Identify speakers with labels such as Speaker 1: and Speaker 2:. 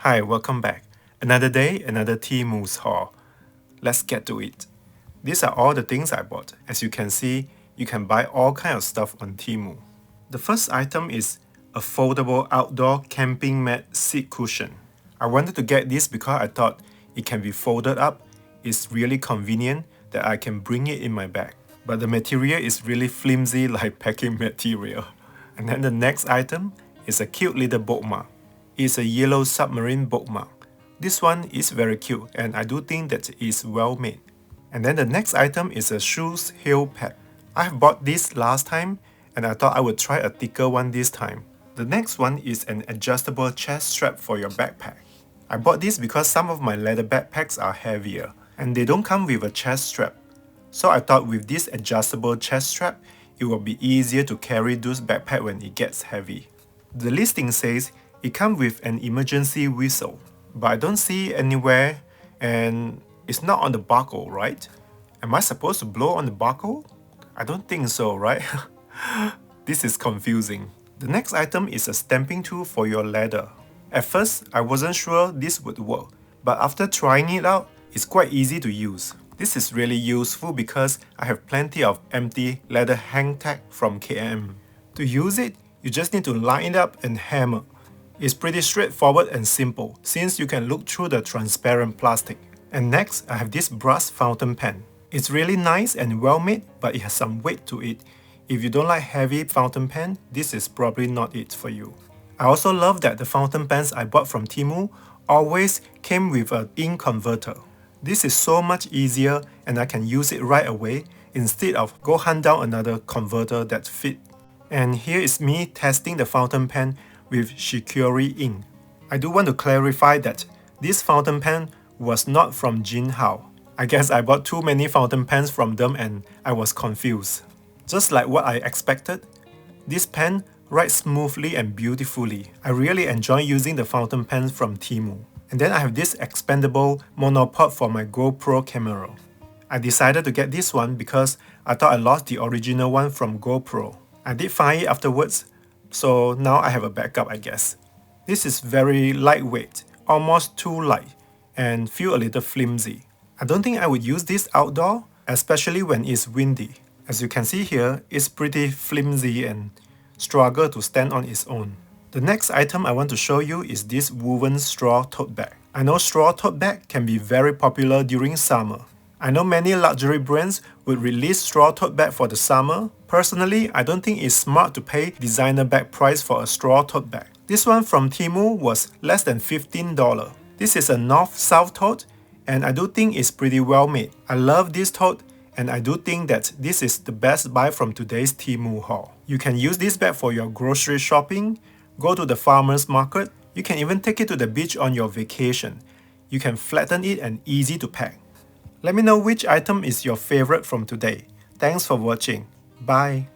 Speaker 1: Hi, welcome back. Another day, another TEMU Haul. Let's get to it. These are all the things I bought. As you can see, you can buy all kind of stuff on TEMU. The first item is a foldable outdoor camping mat seat cushion. I wanted to get this because I thought it can be folded up. It's really convenient that I can bring it in my bag. But the material is really flimsy like packing material. And then the next item is a cute little bookmark. It's a yellow submarine bookmark. This one is very cute and I do think that it is well made. And then the next item is a shoes heel pad. I have bought this last time and I thought I would try a thicker one this time. The next one is an adjustable chest strap for your backpack. I bought this because some of my leather backpacks are heavier and they don't come with a chest strap. So I thought with this adjustable chest strap, it will be easier to carry those backpacks when it gets heavy. The listing says it comes with an emergency whistle, but I don't see it anywhere and it's not on the barcode, right? Am I supposed to blow on the barcode? I don't think so, right? This is confusing. The next item is a stamping tool for your leather. At first, I wasn't sure this would work, but after trying it out, it's quite easy to use. This is really useful because I have plenty of empty leather hang tag from KM. To use it, you just need to line it up and hammer. It's pretty straightforward and simple since you can look through the transparent plastic. And next, I have this brass fountain pen. It's really nice and well made, but it has some weight to it. If you don't like heavy fountain pen, this is probably not it for you. I also love that the fountain pens I bought from TEMU always came with an ink converter. This is so much easier and I can use it right away instead of go hunt down another converter that fit. And here is me testing the fountain pen with Shikori ink. I do want to clarify that this fountain pen was not from Jinhao. I guess I bought too many fountain pens from them and I was confused. Just like what I expected, this pen writes smoothly and beautifully. I really enjoy using the fountain pens from TEMU. And then I have this expandable monopod for my GoPro camera. I decided to get this one because I thought I lost the original one from GoPro. I did find it afterwards, so now I have a backup, I guess. This is very lightweight, almost too light, and feel a little flimsy. I don't think I would use this outdoor, especially when it's windy. As you can see here, it's pretty flimsy and struggle to stand on its own. The next item I want to show you is this woven straw tote bag. I know straw tote bag can be very popular during summer. I know many luxury brands would release straw tote bag for the summer. Personally, I don't think it's smart to pay designer bag price for a straw tote bag. This one from TEMU was less than $15. This is a north-south tote and I do think it's pretty well made. I love this tote and I do think that this is the best buy from today's TEMU haul. You can use this bag for your grocery shopping, go to the farmer's market, you can even take it to the beach on your vacation. You can flatten it and easy to pack. Let me know which item is your favorite from today. Thanks for watching. Bye.